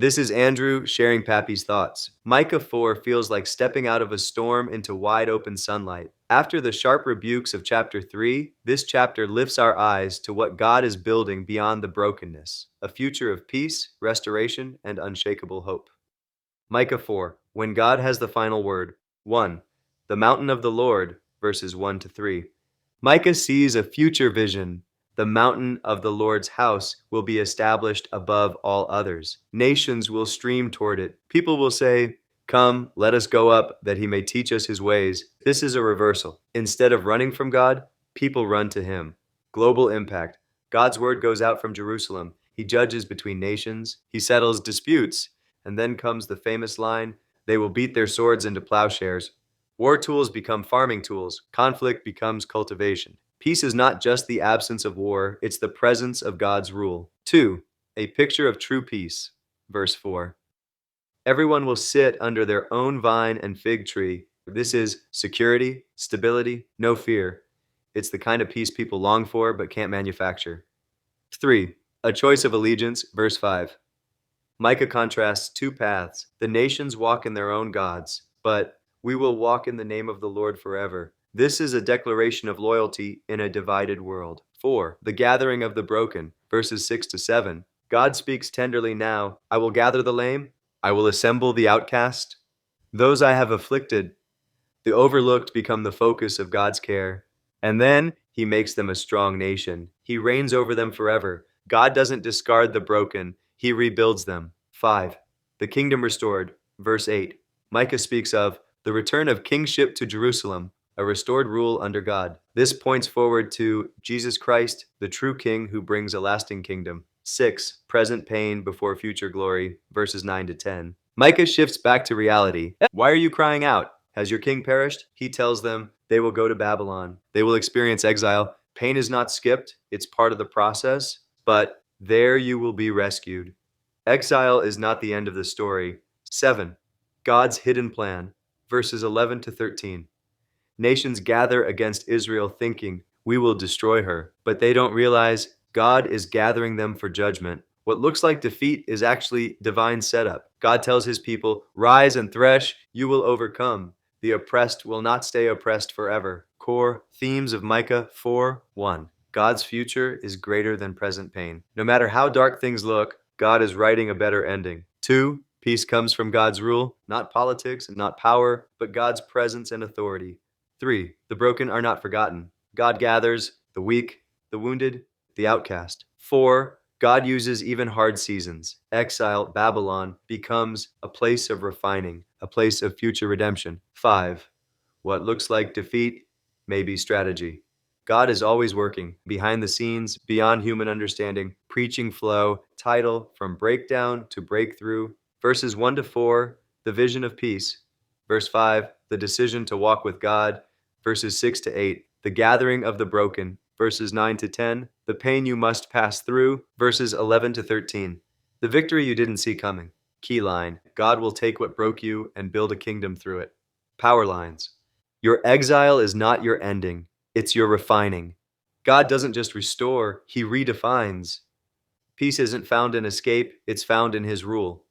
This is Andrew sharing Pappy's thoughts. Micah 4 feels like stepping out of a storm into wide open sunlight. After the sharp rebukes of chapter 3, this chapter lifts our eyes to what God is building beyond the brokenness, a future of peace, restoration, and unshakable hope. Micah 4, when God has the final word. 1. The mountain of the Lord, verses 1 to 3. Micah sees a future vision. The mountain of the Lord's house will be established above all others. Nations will stream toward it. People will say, "Come, let us go up, that he may teach us his ways." This is a reversal. Instead of running from God, people run to him. Global impact. God's word goes out from Jerusalem. He judges between nations. He settles disputes. And then comes the famous line, "They will beat their swords into plowshares." War tools become farming tools. Conflict becomes cultivation. Peace is not just the absence of war, it's the presence of God's rule. 2. A picture of true peace. Verse 4. Everyone will sit under their own vine and fig tree. This is security, stability, no fear. It's the kind of peace people long for but can't manufacture. 3. A choice of allegiance. Verse 5. Micah contrasts two paths. The nations walk in their own gods, but we will walk in the name of the Lord forever. This is a declaration of loyalty in a divided world. 4. The gathering of the broken, verses 6 to 7. God speaks tenderly now. I will gather the lame. I will assemble the outcast. Those I have afflicted. The overlooked become the focus of God's care. And then he makes them a strong nation. He reigns over them forever. God doesn't discard the broken. He rebuilds them. 5. The kingdom restored. Verse 8. Micah speaks of the return of kingship to Jerusalem, a restored rule under God. This points forward to Jesus Christ, the true king who brings a lasting kingdom. 6. Present pain before future glory. Verses 9 to 10. Micah shifts back to reality. Why are you crying out? Has your king perished? He tells them they will go to Babylon. They will experience exile. Pain is not skipped. It's part of the process. But there you will be rescued. Exile is not the end of the story. 7. God's hidden plan. Verses 11 to 13. Nations gather against Israel thinking, we will destroy her. But they don't realize God is gathering them for judgment. What looks like defeat is actually divine setup. God tells his people, rise and thresh, you will overcome. The oppressed will not stay oppressed forever. Core themes of Micah 4:1. God's future is greater than present pain. No matter how dark things look, God is writing a better ending. 2. Peace comes from God's rule, not politics and not power, but God's presence and authority. 3. The broken are not forgotten. God gathers the weak, the wounded, the outcast. 4. God uses even hard seasons. Exile, Babylon, becomes a place of refining, a place of future redemption. 5. What looks like defeat may be strategy. God is always working, behind the scenes, beyond human understanding, preaching flow, title, from breakdown to breakthrough. Verses 1 to 4, the vision of peace. Verse 5, the decision to walk with God. Verses 6 to 8, the gathering of the broken. Verses 9 to 10, the pain you must pass through. Verses 11 to 13, the victory you didn't see coming. Key line, God will take what broke you and build a kingdom through it. Power lines, your exile is not your ending. It's your refining. God doesn't just restore, he redefines. Peace isn't found in escape, it's found in his rule.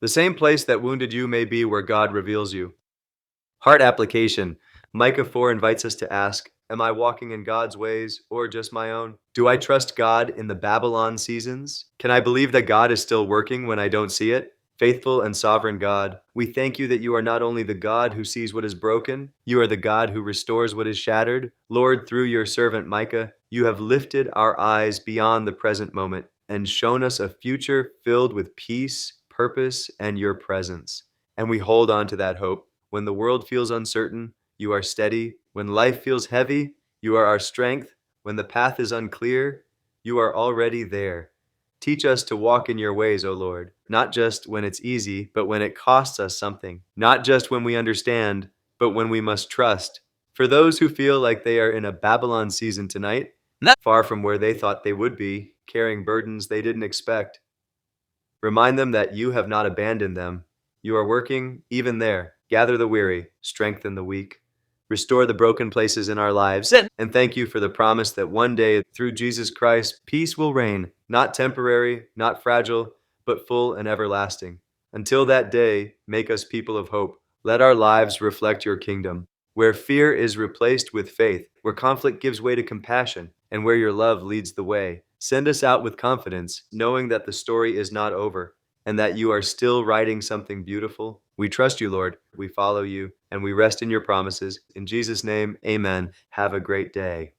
The same place that wounded you may be where God reveals you. Heart application. Micah 4 invites us to ask, am I walking in God's ways or just my own? Do I trust God in the Babylon seasons? Can I believe that God is still working when I don't see it? Faithful and sovereign God, we thank you that you are not only the God who sees what is broken, you are the God who restores what is shattered. Lord, through your servant Micah, you have lifted our eyes beyond the present moment and shown us a future filled with peace, purpose, and your presence. And we hold on to that hope. When the world feels uncertain, you are steady. When life feels heavy, you are our strength. When the path is unclear, you are already there. Teach us to walk in your ways, O Lord, not just when it's easy, but when it costs us something. Not just when we understand, but when we must trust. For those who feel like they are in a Babylon season tonight, far from where they thought they would be, carrying burdens they didn't expect, remind them that you have not abandoned them. You are working even there. Gather the weary, strengthen the weak. Restore the broken places in our lives, and thank you for the promise that one day, through Jesus Christ, peace will reign, not temporary, not fragile, but full and everlasting. Until that day, make us people of hope. Let our lives reflect your kingdom, where fear is replaced with faith, where conflict gives way to compassion, and where your love leads the way. Send us out with confidence, knowing that the story is not over and that you are still writing something beautiful. We trust you, Lord. We follow you, and we rest in your promises. In Jesus' name, amen. Have a great day.